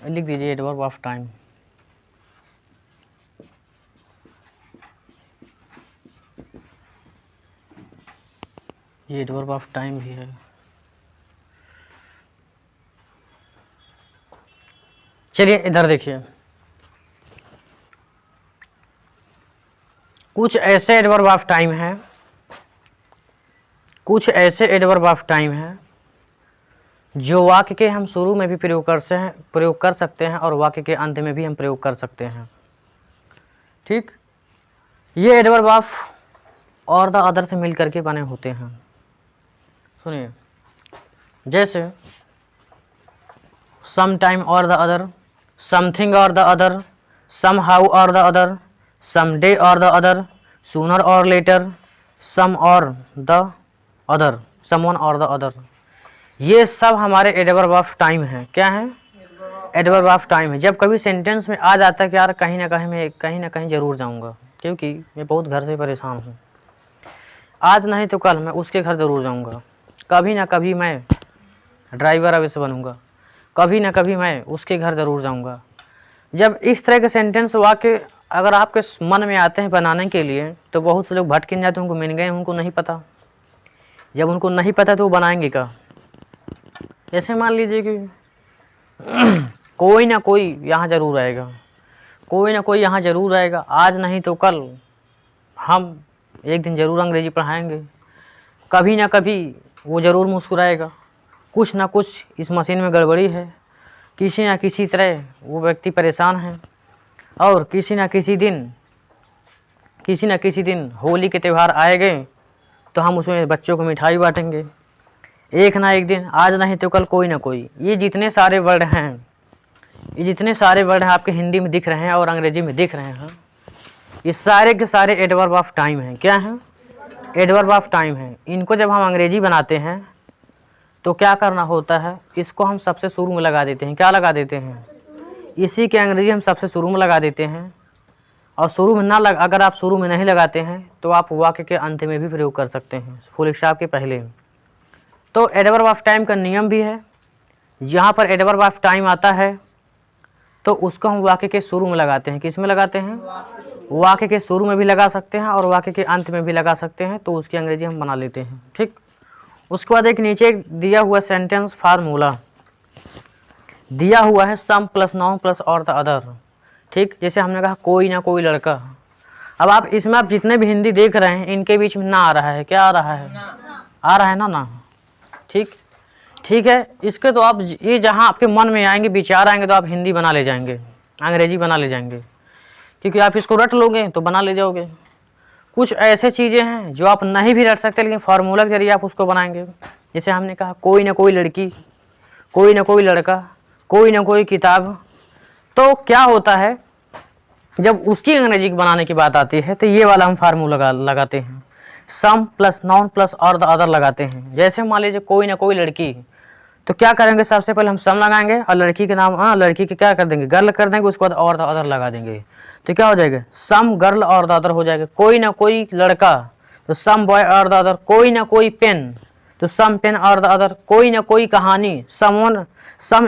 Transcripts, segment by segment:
लिख दीजिए adverb of time. ये एडवर्ब ऑफ टाइम भी है। चलिए इधर देखिए, कुछ ऐसे एडवर्ब ऑफ टाइम हैं, कुछ ऐसे एडवर्ब ऑफ टाइम हैं जो वाक्य के हम शुरू में भी प्रयोग कर सकते हैं और वाक्य के अंत में भी हम प्रयोग कर सकते हैं। ठीक, ये एडवर्ब ऑफ और द अदर से मिल करके बने होते हैं। सुनिए, जैसे सम टाइम और द अदर, समथिंग और द अदर, सम हाउ और द अदर, सम डे और द अदर, सूनर और लेटर, सम और द अदर, समवन और द अदर, ये सब हमारे एडवर्ब ऑफ टाइम हैं। क्या है? एडवर्ब ऑफ टाइम है। जब कभी सेंटेंस में आ जाता है कि यार कहीं ना कहीं ज़रूर जाऊंगा, क्योंकि मैं बहुत घर से परेशान हूँ, आज नहीं तो कल मैं उसके घर ज़रूर जाऊंगा, कभी ना कभी मैं ड्राइवर अवश्य बनूंगा, कभी ना कभी मैं उसके घर ज़रूर जाऊंगा। जब इस तरह के सेंटेंस वाक्य अगर आपके मन में आते हैं बनाने के लिए, तो बहुत से लोग भटक जाते हैं, उनको मिल गए, उनको नहीं पता। जब उनको नहीं पता तो वो बनाएंगे क्या? ऐसे मान लीजिए कि कोई ना कोई यहाँ ज़रूर आएगा, कोई ना कोई यहाँ ज़रूर आएगा, आज नहीं तो कल हम एक दिन ज़रूर अंग्रेजी पढ़ाएंगे, कभी ना कभी वो ज़रूर मुस्कुराएगा, कुछ ना कुछ इस मशीन में गड़बड़ी है, किसी ना किसी तरह वो व्यक्ति परेशान है, और किसी ना किसी दिन होली के त्यौहार आएंगे तो हम उसमें बच्चों को मिठाई बांटेंगे। एक ना एक दिन, आज नहीं तो कल, कोई ना कोई, ये जितने सारे वर्ड हैं, आपके हिंदी में दिख रहे हैं और अंग्रेजी में दिख रहे हैं, ये सारे के सारे एडवर्ब ऑफ टाइम हैं। क्या हैं? एडवर्ब ऑफ टाइम हैं। इनको जब हम अंग्रेजी बनाते हैं तो क्या करना होता है, इसको हम सबसे शुरू में लगा देते हैं। क्या लगा देते हैं? इसी के अंग्रेजी हम सबसे शुरू में लगा देते हैं, और शुरू में अगर आप शुरू में नहीं लगाते हैं तो आप वाक्य के अंत में भी प्रयोग कर सकते हैं, फुल स्टॉप के पहले। तो एडवर्ब ऑफ टाइम का नियम भी है, जहाँ पर एडवर्ब ऑफ टाइम आता है तो उसको हम वाक्य के शुरू में लगाते हैं। किस में लगाते हैं? वाक्य के शुरू में भी लगा सकते हैं और वाक्य के अंत में भी लगा सकते हैं, तो उसकी अंग्रेजी हम बना लेते हैं। ठीक, उसके बाद एक नीचे दिया हुआ सेंटेंस फार्मूला दिया हुआ है, सम प्लस नाउन प्लस और द अदर। ठीक, जैसे हमने कहा कोई ना कोई लड़का, अब आप इसमें आप जितने भी हिंदी देख रहे हैं इनके बीच में ना आ रहा है, क्या आ रहा है? आ रहा है ना। ठीक है, इसके तो आप ये जहाँ आपके मन में आएंगे, विचार आएंगे, तो आप हिंदी बना ले जाएंगे, अंग्रेजी बना ले जाएंगे, क्योंकि आप इसको रट लोगे तो बना ले जाओगे। कुछ ऐसे चीज़ें हैं जो आप नहीं भी रट सकते, लेकिन फार्मूला के जरिए आप उसको बनाएंगे। जैसे हमने कहा कोई ना कोई लड़की, कोई ना कोई लड़का, कोई ना कोई किताब, तो क्या होता है जब उसकी अंग्रेजी बनाने की बात आती है तो ये वाला हम फार्मूला लगाते हैं, सम प्लस नाउन प्लस और द अदर लगाते हैं। जैसे मान लीजिए कोई ना कोई लड़की, तो क्या करेंगे, सबसे पहले हम सम लगाएंगे और लड़की के नाम लड़की के क्या कर देंगे, गर्ल कर देंगे, उसके बाद और द अदर लगा देंगे, तो क्या हो जाएगा, सम गर्ल और द अदर हो जाएगा। कोई ना कोई लड़का तो सम बॉय और द अदर, कोई ना कोई पेन तो सम पेन और द अदर, कोई ना कोई कहानी, सम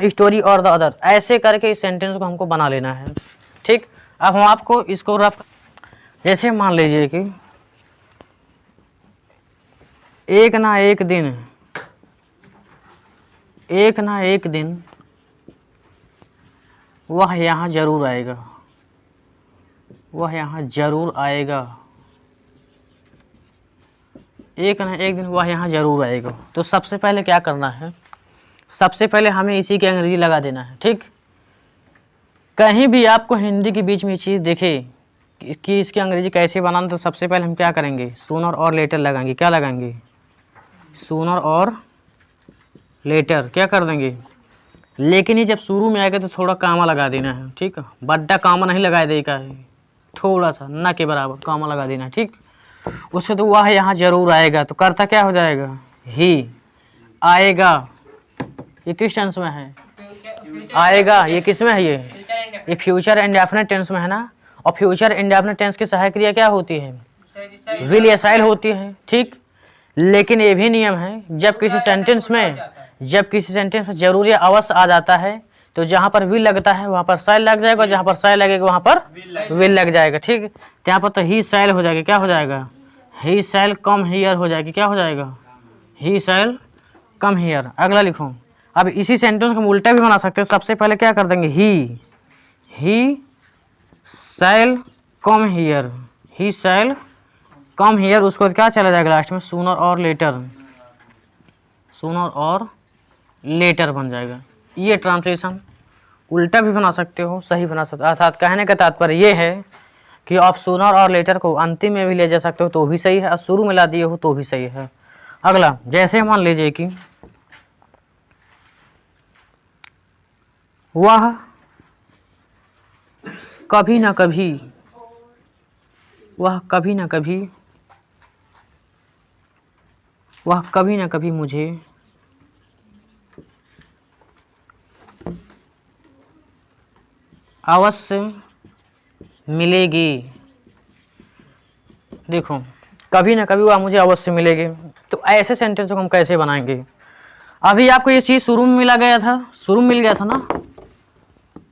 स्टोरी और द अदर। ऐसे करके इस सेंटेंस को हमको बना लेना है। ठीक, अब हम आपको इसको रफ, जैसे मान लीजिए कि एक ना एक दिन वह यहाँ जरूर आएगा, वह यहाँ जरूर आएगा, एक ना एक दिन वह यहाँ जरूर आएगा। तो सबसे पहले क्या करना है, सबसे पहले हमें इसी की अंग्रेजी लगा देना है। ठीक, कहीं भी आपको हिंदी के बीच में चीज़ देखे कि इसकी अंग्रेजी कैसे बनाना, तो सबसे पहले हम क्या करेंगे, सूनर और लेटर लगाएंगे। क्या लगाएंगे? सूनर और लेटर क्या कर देंगे, लेकिन ये जब शुरू में आएगा तो थोड़ा कामा लगा देना है। ठीक, बड्डा कामा नहीं लगा देगा, थोड़ा सा ना के बराबर कामा लगा देना है। ठीक, उससे तो वह यहाँ जरूर आएगा, तो करता क्या हो जाएगा, ही आएगा। ये किस टेंस में है? आएगा। ये किस में है? ये फ्यूचर इंडेफिनिट टेंस में है ना, और फ्यूचर इंडेफिनिट टेंस की सहायक क्रिया क्या होती है, विल या शाइल होती है। ठीक, लेकिन ये भी नियम है, जब किसी सेंटेंस में जरूर या अवश्य आ जाता है तो जहाँ पर विल लगता है वहाँ पर शैल लग जाएगा, जहाँ पर शैल लगेगा वहाँ पर विल लग जाएगा। ठीक, तो यहाँ पर तो ही शैल हो जाएगा, क्या हो जाएगा, ही शैल कम हियर हो जाएगी, क्या हो जाएगा, ही शैल कम हियर। अगला लिखो। अब इसी सेंटेंस को हम उल्टा भी बना सकते हैं। सबसे पहले क्या कर देंगे, ही शैल come here, he shell come here, उसको क्या चला जाएगा लास्ट में, सूनर और लेटर, सूनर और लेटर बन जाएगा। ये ट्रांसलेशन उल्टा भी बना सकते हो, सही बना सकते हो। अर्थात कहने का तात्पर्य ये है कि आप सूनर और लेटर को अंतिम में भी ले जा सकते हो तो भी सही है, और शुरू में ला दिए हो तो भी सही है। अगला, जैसे मान लीजिए कि वह कभी ना कभी, वह कभी ना कभी, वह कभी ना कभी मुझे अवश्य मिलेगी। देखो, कभी ना कभी वह मुझे अवश्य मिलेगी, तो ऐसे सेंटेंस को हम कैसे बनाएंगे। अभी आपको ये चीज़ शुरू में मिला गया था, शुरू में मिल गया था ना,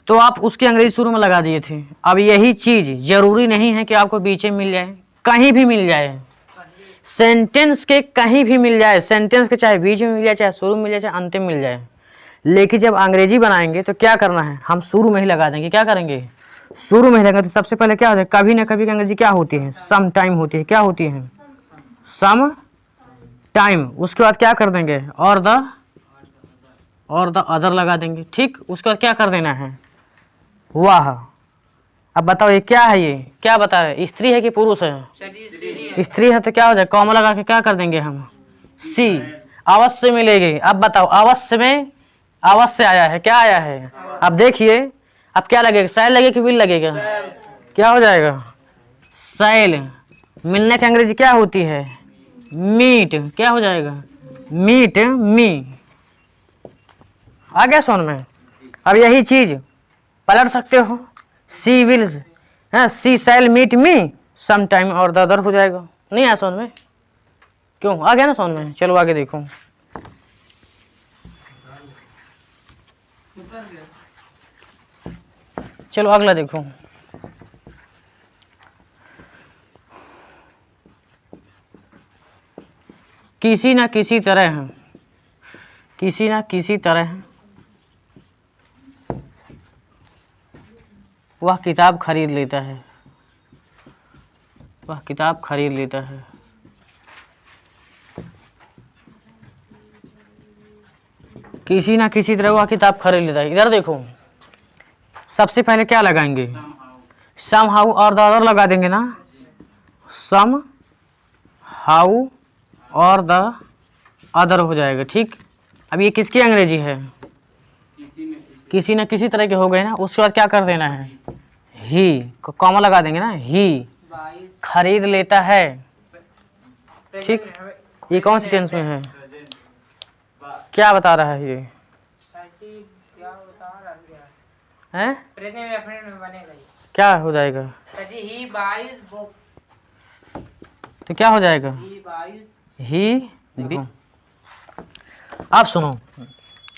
तो आप उसकी अंग्रेजी शुरू में लगा दिए थे। अब यही चीज़ जरूरी नहीं है कि आपको बीच में मिल जाए, कहीं भी मिल जाए, सेंटेंस के कहीं भी मिल जाए, सेंटेंस के चाहे बीच में मिल जाए, चाहे शुरू में मिल जाए, चाहे अंतिम में मिल जाए। लेकिन जब अंग्रेजी बनाएंगे तो क्या करना है, हम शुरू में ही लगा देंगे। क्या करेंगे, शुरू में ही लगाएंगे। तो सबसे पहले क्या होता है, कभी ना कभी की अंग्रेजी क्या होती है, सम टाइम होती है। क्या होती है, सम टाइम। उसके बाद क्या कर देंगे, और द अदर लगा देंगे। ठीक, उसके बाद क्या कर देना है, वाह। अब बताओ ये क्या है, ये क्या बता रहे, स्त्री है कि पुरुष है, स्त्री है तो क्या हो जाए, कॉमा लगा के क्या कर देंगे हम, सी, अवश्य मिलेगी। अब बताओ अवश्य में अवश्य आया है, क्या आया है, अब देखिए अब क्या लगेगा, शैल लगेगा कि विल लगेगा, क्या हो जाएगा, शैल। मिलने की अंग्रेजी क्या होती है, मीट, क्या हो जाएगा, मीट मी। आ गया समझ में। अब यही चीज पलट सकते हो, she wills, she shall meet me some time, और द अदर हो जाएगा। नहीं आया समझ में, क्यों, आ गया ना समझ में। चलो आगे देखो, चलो अगला देखो। किसी ना किसी तरह, किसी ना किसी तरह वह किताब खरीद लेता है, वह किताब खरीद लेता है। किसी ना किसी तरह वह किताब खरीद लेता है। इधर देखो, सबसे पहले क्या लगाएंगे, सम हाउ और द अदर लगा देंगे ना, सम हाउ और द अदर हो जाएगा। ठीक, अब ये किसकी अंग्रेजी है, किसी न किसी तरह के हो गए ना। उसके बाद क्या कर देना है, ही, कॉमा लगा देंगे ना, ही खरीद लेता है। ठीक, ये कौन सी टेंस में है, क्या बता रहा है ये, हैं, क्या हो जाएगा, तो क्या हो जाएगा, ही। आप सुनो,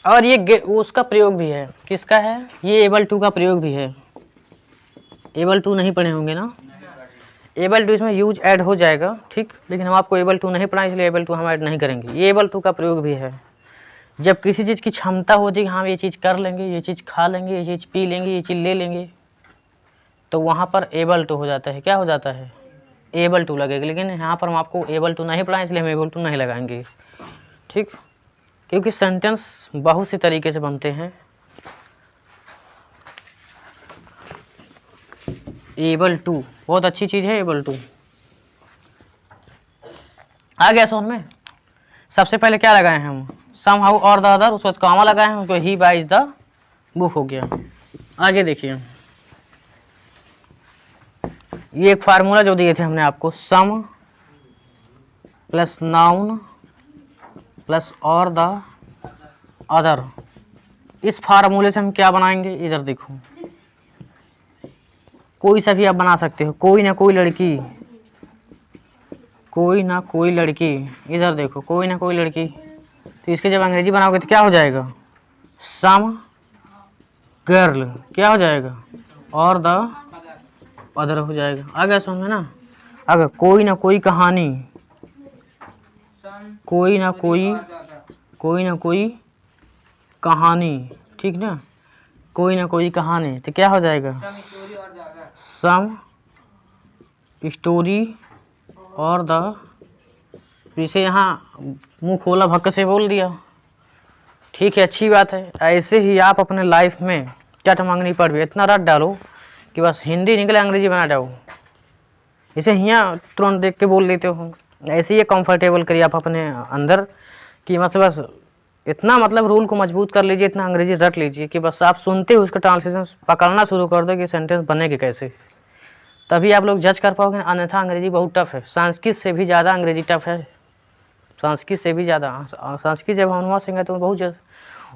और ये उसका प्रयोग भी है, किसका है, ये एबल टू का प्रयोग भी है। एबल टू नहीं पढ़े होंगे ना, एबल टू इसमें यूज ऐड हो जाएगा। ठीक, लेकिन हम आपको एबल टू नहीं पढ़ाएं, इसलिए एबल टू हम ऐड नहीं करेंगे। ये एबल टू का प्रयोग भी है जब किसी चीज़ की क्षमता होती है कि हाँ ये चीज़ कर लेंगे, ये चीज़ खा लेंगे, ये चीज़ पी लेंगे, ये चीज़ ले लेंगे, तो वहाँ पर एबल टू हो जाता है। क्या हो जाता है, एबल टू लगेगा। लेकिन यहाँ पर हम आपको एबल टू नहीं पढ़ाएं, इसलिए हम एबल टू नहीं लगाएंगे। ठीक, क्योंकि सेंटेंस बहुत सी तरीके से बनते हैं। एबल टू बहुत अच्छी चीज़ है, एबल टू आ गया समझ में। सबसे पहले क्या लगाए हैं हम, सम हाउ और द अदर, उसके बाद कॉमा लगाए हैं, उसको ही बाइज द बुक हो गया। आगे देखिए, ये एक फार्मूला जो दिए थे हमने आपको, सम प्लस नाउन प्लस और द अदर, इस फार्मूले से हम क्या बनाएंगे, इधर देखो, कोई सा भी आप बना सकते हो, कोई ना कोई लड़की, कोई ना कोई लड़की, इधर देखो कोई ना कोई लड़की, तो इसके जब अंग्रेजी बनाओगे तो क्या हो जाएगा, सम गर्ल क्या हो जाएगा, और द अदर हो जाएगा। आ गया समझ में ना। अगर कोई ना कोई कहानी, कोई ना कोई कहानी, ठीक ना, कोई ना कोई कहानी, तो क्या हो जाएगा, सम स्टोरी और द। इसे यहाँ मुंह खोला भक्क से बोल दिया, ठीक है, अच्छी बात है। ऐसे ही आप अपने लाइफ में चट मांगनी पर भी इतना रट डालो कि बस हिंदी निकले अंग्रेजी बना जाओ। इसे यहाँ तुरंत देख के बोल देते हो। ऐसे ही कंफर्टेबल करिए आप अपने अंदर कि मतलब बस इतना मतलब रूल को मजबूत कर लीजिए, इतना अंग्रेजी रट लीजिए कि बस आप सुनते हो उसका ट्रांसलेशन पकड़ना शुरू कर दो कि सेंटेंस बनेगी कैसे, तभी आप लोग जज कर पाओगे। अन्यथा अंग्रेजी बहुत टफ है, संस्कृत से भी ज़्यादा अंग्रेजी टफ है, संस्कृत से भी ज़्यादा। संस्कृत जब हम से तो बहुत ज़्यादा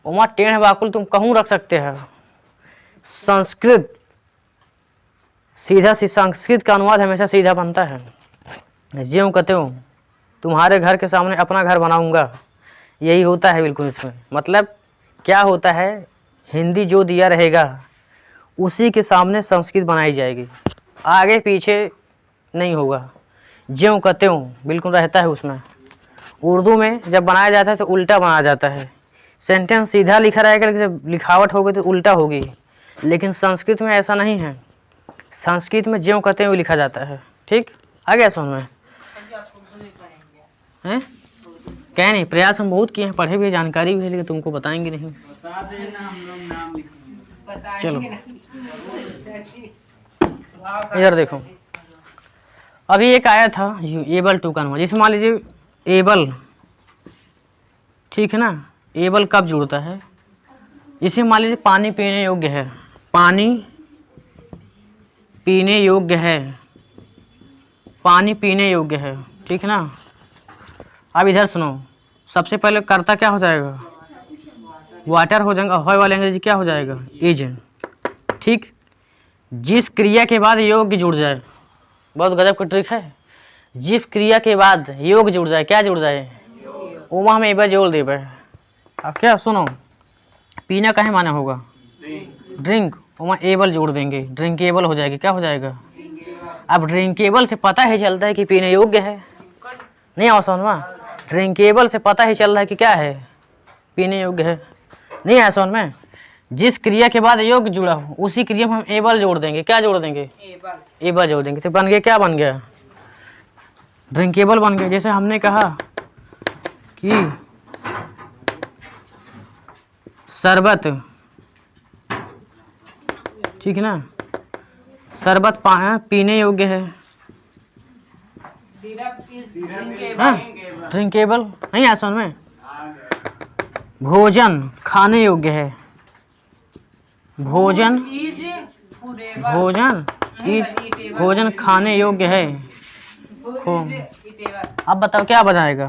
उमा टेढ़ बाकुल तुम कहूँ रख सकते हैं। संस्कृत सीधा संस्कृत का अनुवाद हमेशा सीधा बनता है। ज्यों कहते हो तुम्हारे घर के सामने अपना घर बनाऊंगा, यही होता है बिल्कुल इसमें। मतलब क्या होता है, हिंदी जो दिया रहेगा उसी के सामने संस्कृत बनाई जाएगी, आगे पीछे नहीं होगा। ज्यों कहते हो बिल्कुल रहता है उसमें। उर्दू में जब बनाया जाता है तो उल्टा बनाया जाता है, सेंटेंस सीधा लिखा रहेगा लेकिन जब लिखावट होगी तो उल्टा होगी। लेकिन संस्कृत में ऐसा नहीं है, संस्कृत में ज्यों कहते हैं वो लिखा जाता है। ठीक, आ गया समझ में? हैं क्या नहीं, प्रयास हम बहुत किए हैं, पढ़े भी, जानकारी भी है, लेकिन तुमको बताएंगे नहीं। चलो इधर देखो, अभी एक आया था एबल टू का अनुवाद। जैसे मान लीजिए एबल, ठीक है ना, एबल कब जुड़ता है, इसे मान लीजिए पानी पीने योग्य है, पानी पीने योग्य है, पानी पीने योग्य है, ठीक है ना। अब इधर सुनो, सबसे पहले कर्ता क्या हो जाएगा, वाटर हो जाएगा, हॉय वाले अंग्रेजी क्या हो जाएगा, इज। ठीक, जिस क्रिया के बाद योग्य जुड़ जाए, बहुत गजब का ट्रिक है, जिस क्रिया के बाद योग जुड़ जाए, क्या जुड़ जाए, उमा में एबल जोड़ दे। अब क्या सुनो, पीना कहे माना होगा, ड्रिंक, उमा एबल जोड़ देंगे, ड्रिंकेबल हो जाएगी, क्या हो जाएगा। अब ड्रिंकेबल से पता ही चलता है कि पीने योग्य है, नहीं आओ समझ में। ड्रिंकेबल से पता ही चल रहा है कि क्या है, पीने योग्य है, नहीं आया समझ में। जिस क्रिया के बाद योग्य जुड़ा हो उसी क्रिया में हम एबल जोड़ देंगे, क्या जोड़ देंगे, एबल जोड़ देंगे, तो बन गया, क्या बन गया, ड्रिंकेबल बन गया। जैसे हमने कहा कि शरबत, ठीक है ना, शरबत पीने योग्य है, ड्रिंकेबल, नहीं आया समझ में। भोजन खाने योग्य है, भोजन भोजन खाने योग्य है। अब बताओ क्या बनाएगा,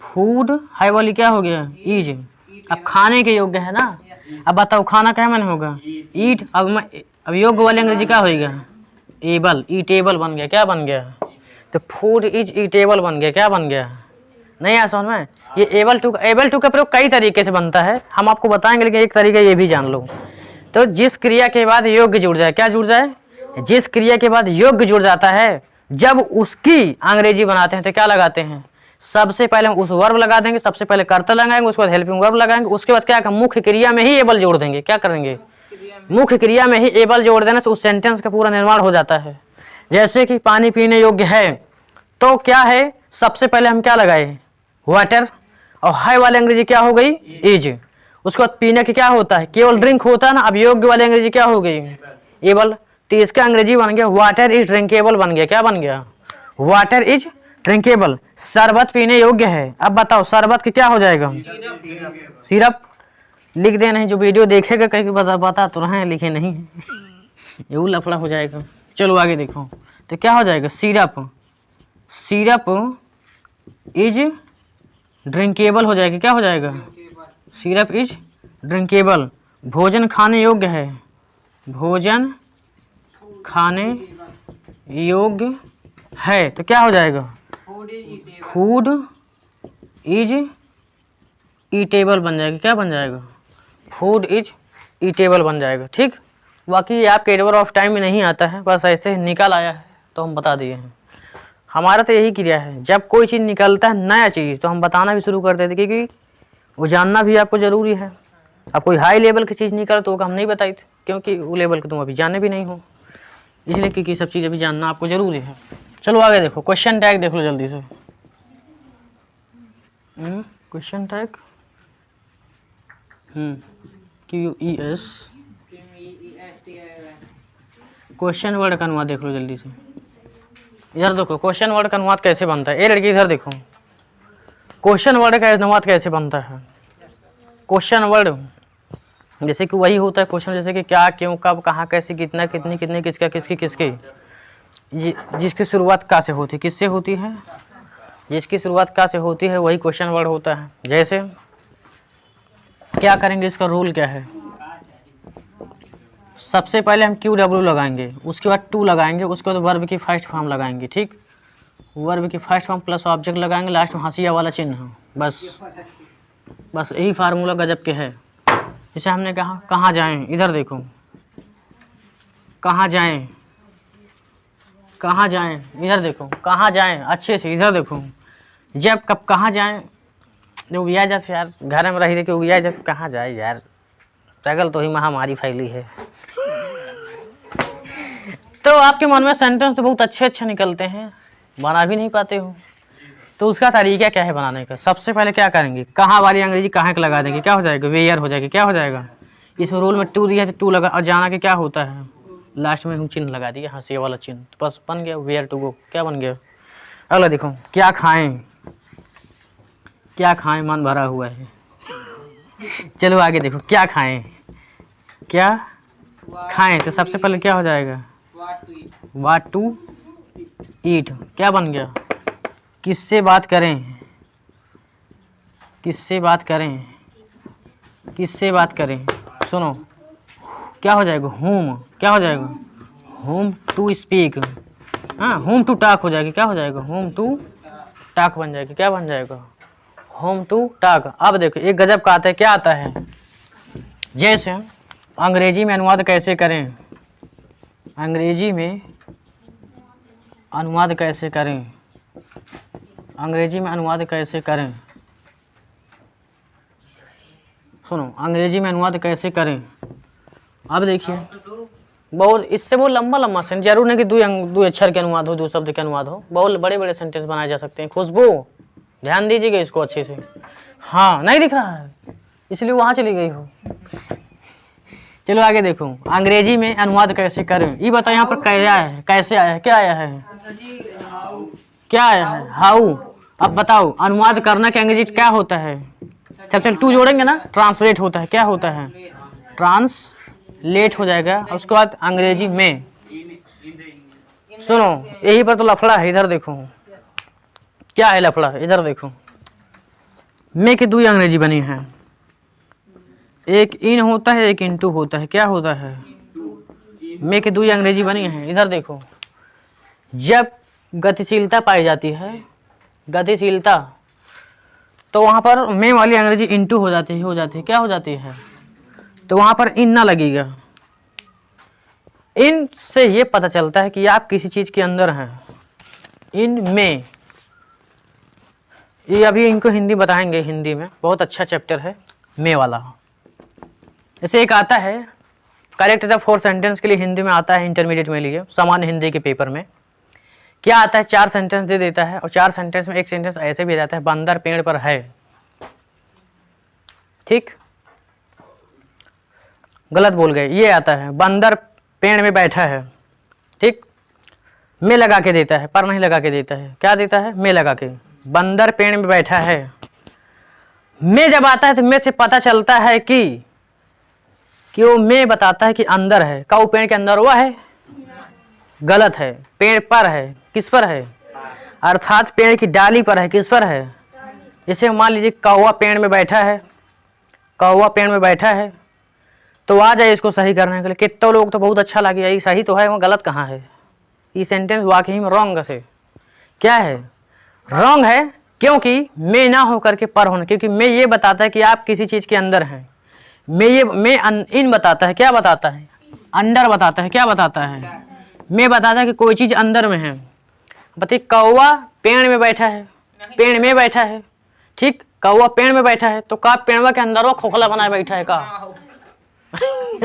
फूड, हाई वाली क्या हो गया, इज। अब खाने के योग्य है ना, अब बताओ खाना क्या मैंने होगा, ईट। अब योग्य वाली अंग्रेजी क्या होगा, एबल, ईटेबल बन गया, क्या बन गया, तो फूड इज ईटेबल बन गया, क्या बन गया, नहीं आया समझ में। ये एबल टू का प्रयोग कई तरीके से बनता है, हम आपको बताएंगे, लेकिन एक तरीका ये भी जान लो। तो जिस क्रिया के बाद योग्य जुड़ जाए, क्या जुड़ जाए, जिस क्रिया के बाद योग्य जुड़ जाता है, जब उसकी अंग्रेजी बनाते हैं तो क्या लगाते हैं, सबसे पहले हम उस वर्ब लगा देंगे, सबसे पहले कर्ता लगाएंगे, उसके बाद हेल्पिंग वर्ब लगाएंगे, उसके बाद क्या, मुख्य क्रिया में ही एबल जोड़ देंगे, क्या करेंगे, मुख्य क्रिया में ही एबल जोड़ देने से उस सेंटेंस का पूरा निर्माण हो जाता है। जैसे कि पानी पीने योग्य है, तो क्या है, सबसे पहले हम क्या लगाए, वाटर, और हाई वाली अंग्रेजी क्या हो गई, इज। उसके बाद पीने के क्या होता है, केवल ड्रिंक होता है ना, अब योग्य वाली अंग्रेजी क्या हो गई, एबल। तो इसका अंग्रेजी बन गया वाटर इज ड्रिंकेबल बन गया, क्या बन गया, वाटर इज ड्रिंकेबल। शरबत पीने योग्य है, अब बताओ शरबत के क्या हो जाएगा, सिरप। लिख दे नहीं, जो वीडियो देखेगा कहीं बता तो रहे हैं, लिखे नहीं ये लफड़ा हो जाएगा। चलो आगे देखो, तो क्या हो जाएगा, सिरप, सिरप इज ड्रिंकेबल हो जाएगा, क्या हो जाएगा, सिरप इज ड्रिंकेबल। भोजन खाने योग्य है, भोजन खाने योग्य है, तो क्या हो जाएगा, फूड इज ईटेबल बन जाएगा, क्या बन जाएगा, फूड इज ई टेबल बन जाएगा। ठीक, बाकी आपके एडवर ऑफ टाइम में नहीं आता है, बस ऐसे निकल आया है तो हम बता दिए हैं। हमारा तो यही क्रिया है, जब कोई चीज़ निकलता है नया चीज़ तो हम बताना भी शुरू कर देते, क्योंकि वो जानना भी आपको ज़रूरी है। अब कोई हाई लेवल की चीज़ निकल तो हम नहीं बताई थे, क्योंकि वो लेवल के तुम अभी जाने भी नहीं हो, इसलिए क्योंकि सब चीज़ अभी जानना आपको ज़रूरी है। चलो आगे देखो, क्वेश्चन टैग देख लो जल्दी से। Question tag QES, question word का अनुवाद देख लो जल्दी से। इधर देखो क्वेश्चन वर्ड का अनुवाद कैसे बनता है। ए लड़की इधर देखो, क्वेश्चन वर्ड का अनुवाद कैसे बनता है। क्वेश्चन वर्ड जैसे कि वही होता है क्वेश्चन, जैसे कि क्या, क्यों, कब, कहाँ, कैसे, कितना, कितनी, कितने, किसका, किसकी, किसके, जिसकी शुरुआत का से होती है, किससे होती है, जिसकी शुरुआत का से होती है, वही क्वेश्चन वर्ड होता है। जैसे क्या करेंगे, इसका रूल क्या है। सबसे पहले हम QW लगाएंगे, उसके बाद टू लगाएंगे, उसके बाद वर्ब की फर्स्ट फॉर्म लगाएंगे। ठीक, वर्ब की फर्स्ट फॉर्म प्लस ऑब्जेक्ट लगाएंगे, लास्ट में हंसिया वाला चिन्ह। बस यही फार्मूला गजब के है। जैसे हमने कहा कहाँ जाएं, इधर देखो, कहाँ जाएं, कहाँ जाएं, इधर देखो, कहाँ जाएं, अच्छे से इधर देखो। जब कब कहाँ जाएं, जो उबिया जाते यार, घर में रह रहे के उबिया जाते, कहाँ जाए यार, पागल तो ही महामारी फैली है। तो आपके मन में सेंटेंस तो बहुत अच्छे अच्छे निकलते हैं, बना भी नहीं पाते हो, तो उसका तरीका क्या है बनाने का। सबसे पहले क्या करेंगे, कहाँ वाली अंग्रेजी कहाँ के लगा देंगे, क्या हो जाएगा, वेयर हो जाएगा। क्या हो जाएगा, इस रूल में टू दिया है तो टू लगा, और जाना के क्या होता है, लास्ट में हम चिन्ह लगा दिए, हंसिया वाला चिन्ह, तो बस बन गया वेयर टू गो। क्या बन गया। अगला देखो, क्या खाएं, क्या खाएं, मन भरा हुआ है। चलो आगे देखो, क्या खाएं, क्या खाएं, तो सबसे पहले क्या हो जाएगा, व्हाट टू ईट। क्या बन गया, किससे बात करें, किससे बात करें, किससे बात करें। सुनो, क्या हो जाएगा, होम, क्या हो जाएगा, होम टू स्पीक। हाँ, होम टू टॉक हो जाएगी। क्या हो जाएगा, होम टू टॉक बन जाएगी। क्या बन जाएगा, होम टू टॉक। अब देखो एक गजब का आता है, क्या आता है, जैसे अंग्रेजी में अनुवाद कैसे करें, अंग्रेजी में अनुवाद कैसे करें, अंग्रेजी में अनुवाद कैसे करें। सुनो, अंग्रेजी में अनुवाद कैसे करें। अब देखिए, बहुत इससे बहुत लंबा लंबा सेंटेंस, जरूर नहीं कि दो अक्षर के अनुवाद हो, दो शब्द के अनुवाद हो, बहुत बड़े बड़े सेंटेंस बनाए जा सकते हैं। खुशबू, ध्यान दीजिएगा इसको अच्छे से। हाँ, नहीं दिख रहा है इसलिए वहाँ चली गई हो। चलो आगे देखो, अंग्रेजी में अनुवाद कैसे करें। ये बताओ यहाँ पर क्या है, कैसे आया है, क्या आया है, क्या आया है, हाउ। अब बताओ अनुवाद करना के अंग्रेजी क्या होता है। चल टू जोड़ेंगे ना, ट्रांसलेट होता है। क्या होता है, ट्रांसलेट हो जाएगा। उसके बाद अंग्रेजी में, सुनो यही पर तो लफड़ा है। इधर देखो क्या है लफड़ा, इधर देखो, में की दो अंग्रेजी बनी है, एक इन होता है, एक इनटू होता है। क्या होता है, में की दो अंग्रेजी बनी है। इधर देखो, जब गतिशीलता पाई जाती है, गतिशीलता, तो वहां पर में वाली अंग्रेजी इनटू हो जाती है, क्या हो जाती है, तो वहां पर इन ना लगेगा। इन से ये पता चलता है कि आप किसी चीज के अंदर हैं। इन में, ये अभी इनको हिंदी बताएंगे, हिंदी में बहुत अच्छा चैप्टर है में वाला। जैसे एक आता है करेक्ट द फोर सेंटेंस के लिए, हिंदी में आता है इंटरमीडिएट में लिए, सामान्य हिंदी के पेपर में क्या आता है, 4 सेंटेंस दे देता है, और 4 सेंटेंस में एक सेंटेंस ऐसे भी जाता है, बंदर पेड़ पर है। ठीक, गलत बोल गए, ये आता है बंदर पेड़ में बैठा है। ठीक, में लगा के देता है, पर नहीं लगा के देता है। क्या देता है, में लगा के, बंदर पेड़ में बैठा है। में जब आता है तो में से पता चलता है कि वो में बताता है कि अंदर है। का वो पेड़ के अंदर हुआ है, गलत है, पेड़ पर है। किस पर है, अर्थात पेड़ की डाली पर है। किस पर है, जैसे मान लीजिए कौवा पेड़ में बैठा है, कौवा पेड़ में बैठा है, तो आ जाए इसको सही करने के लिए। कितने लोग तो बहुत अच्छा लगे, यही सही तो है, वहाँ गलत कहाँ है। ये सेंटेंस वाकई में रॉन्ग है। क्या है, रॉन्ग है, क्योंकि में ना होकर के पर होना, क्योंकि में ये बताता है कि आप किसी चीज़ के अंदर हैं। इन बताता है, क्या बताता है? अंडर बताता है, क्या बताता है? मैं बताता है कि कोई चीज अंदर में है। बताइए, कौवा पेड़ में बैठा है, पेड़ में बैठा है, ठीक, कौवा पेड़ में बैठा है, तो का पेड़वा के अंदर वो खोखला बनाए बैठा है का?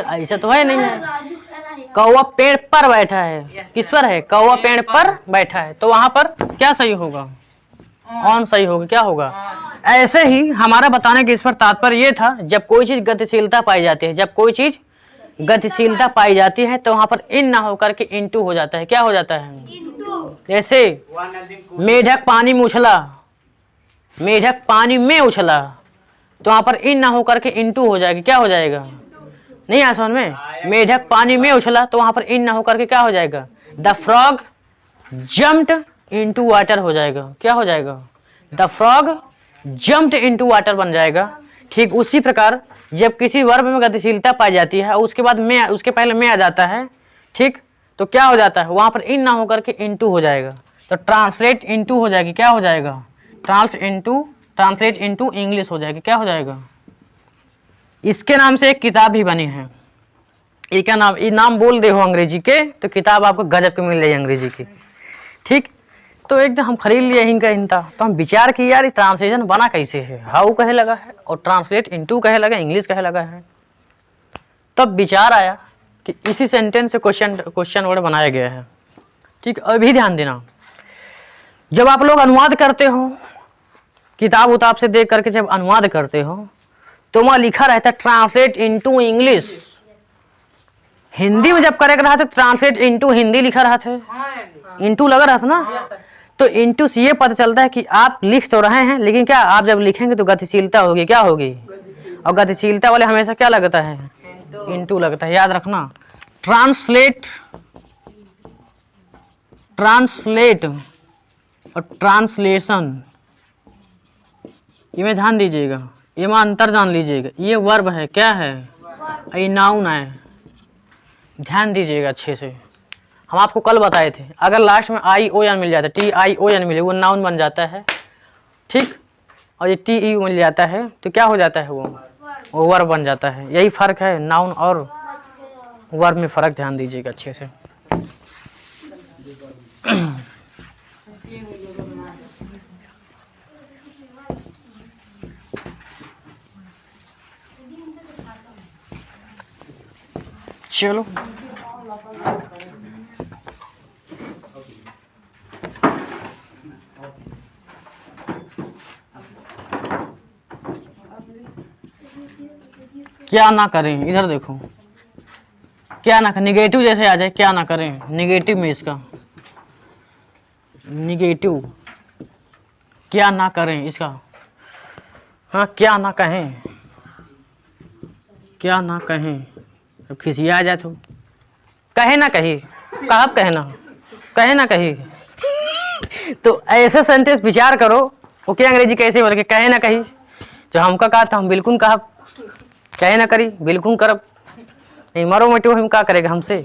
ऐसा तो है नहीं है। कौवा पेड़ पर बैठा है, किस पर है? कौवा पेड़ पर बैठा है, तो वहां पर क्या सही होगा? ऑन सही होगा, क्या होगा? ऐसे ही हमारा बताने के इस पर तात्पर्य ये था, जब कोई चीज गतिशीलता पाई जाती है, जब कोई चीज गतिशीलता पाई जाती है तो वहां पर इन ना होकर के इंटू हो जाता है, क्या हो जाता है? जैसे मेढक पानी में उछला, मेढक पानी में उछला, तो वहां पर इन ना होकर के इंटू हो जाएगा, क्या हो जाएगा? नहीं आया समझ में? मेढक पानी में उछला, तो वहां पर इन ना होकर के क्या हो जाएगा? The frog jumped into water हो जाएगा, क्या हो जाएगा? The frog jumped into water बन जाएगा। ठीक उसी प्रकार जब किसी वर्ब में गतिशीलता पाई जाती है और उसके बाद में, उसके पहले में आ जाता है, ठीक, तो क्या हो जाता है? वहां पर इन ना होकर के इनटू हो जाएगा, तो ट्रांसलेट इनटू हो जाएगी, क्या हो जाएगा? ट्रांसलेट इनटू इंग्लिश हो जाएगी, क्या हो जाएगा? इसके नाम से एक किताब भी बनी है, एक नाम, ये नाम बोल दे हो अंग्रेजी के तो किताब आपको गजब के मिल जाएगी अंग्रेजी की, ठीक। तो एकदम हम खरीद लिए इनका इनता, तो हम विचार किए यार ट्रांसलेशन बना कैसे है, हाउ कहे लगा है और ट्रांसलेट इनटू कहे लगा, इंग्लिश कहे लगा है। तब विचार आया कि इसी सेंटेंस से क्वेश्चन वर्ड बनाया गया है, ठीक। अभी ध्यान देना, जब आप लोग अनुवाद करते हो, किताब उताब से देख करके जब अनुवाद करते हो, तो वहां लिखा रहता है ट्रांसलेट इनटू इंग्लिश। हिंदी में जब करेगा रहा था ट्रांसलेट इनटू हिंदी लिखा रहा था, इनटू लगा रहा था ना, तो इनटू से ये पता चलता है कि आप लिख तो रहे हैं, लेकिन क्या आप जब लिखेंगे तो गतिशीलता होगी, क्या होगी? और गतिशीलता वाले हमेशा क्या लगता है? इनटू लगता है, याद रखना। ट्रांसलेट और ट्रांसलेशन, ये में ध्यान दीजिएगा, ये में अंतर जान लीजिएगा। ये वर्ब है, क्या है? ये नाउन है, ध्यान दीजिएगा अच्छे से। हम आपको कल बताए थे, अगर लास्ट में ION मिल जाता है, TION मिले, वो नाउन बन जाता है, ठीक। और ये TE मिल जाता है तो क्या हो जाता है? वो वर्ब बन जाता है। यही फर्क है नाउन और वर्ब में, फर्क ध्यान दीजिएगा अच्छे से। चलो क्या ना करें, इधर देखो, क्या ना करें, निगेटिव जैसे आ जाए, क्या ना करें, निगेटिव में इसका निगेटिव, क्या ना करें इसका, हाँ, क्या ना कहें, क्या ना कहें, अब किसी आ जाए तो कहे ना कही, कब कहना, कहे ना कही। तो ऐसे सेंटेंस विचार करो, वो क्या अंग्रेजी कैसे बोल के कहे ना कही, जो हमका कहा था हम बिल्कुल कहा, कहे ना करी बिल्कुल करब, नहीं मरो मटो हम क्या करेगा हमसे।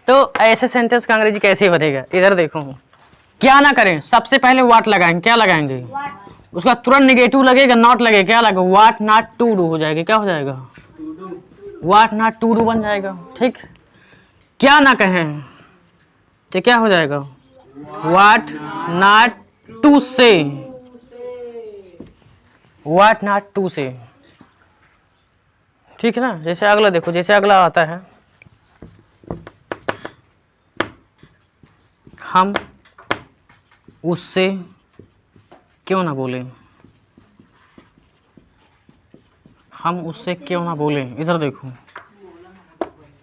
तो ऐसे सेंटेंस का अंग्रेजी कैसे बनेगा? इधर देखो, क्या ना करें, सबसे पहले वाट लगाएंगे, क्या लगाएंगे? उसका तुरंत निगेटिव लगेगा, नॉट लगेगा, क्या लगेगा? वाट नॉट टू डू हो जाएगा, क्या हो जाएगा? वाट नॉट टू डू बन जाएगा, ठीक। क्या ना कहें तो क्या हो जाएगा? वाट नॉट टू से, वाट नॉट टू से, ठीक है ना। जैसे अगला देखो, जैसे अगला आता है, हम उससे क्यों ना बोले, हम उससे क्यों ना बोले। इधर देखो,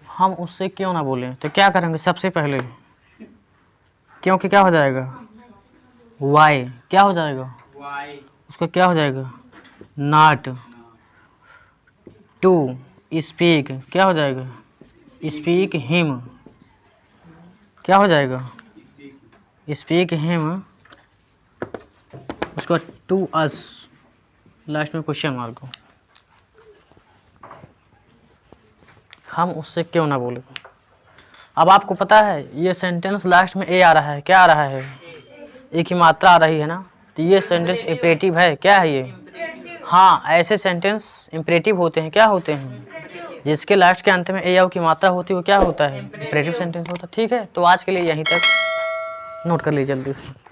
हम उससे क्यों ना बोले, तो क्या करेंगे? सबसे पहले क्योंकि क्या हो जाएगा? वाई, क्या हो जाएगा? उसका क्या हो जाएगा? नॉट टू स्पीक, क्या हो जाएगा? स्पीक हिम, क्या हो जाएगा? स्पीक हिम, उसका टू अस, लास्ट में क्वेश्चन मार्क हो, हम उससे क्यों ना बोले। अब आपको पता है ये सेंटेंस लास्ट में ए आ रहा है, क्या आ रहा है? एक ही मात्रा आ रही है ना, तो ये सेंटेंस इम्परेटिव है, क्या है ये? हाँ, ऐसे सेंटेंस इम्परेटिव होते हैं। क्या होते हैं? जिसके लास्ट के अंत में ए की मात्रा होती है वो क्या होता है? इम्परेटिव सेंटेंस होता है। ठीक है, तो आज के लिए यहीं तक नोट कर लीजिए जल्दी से।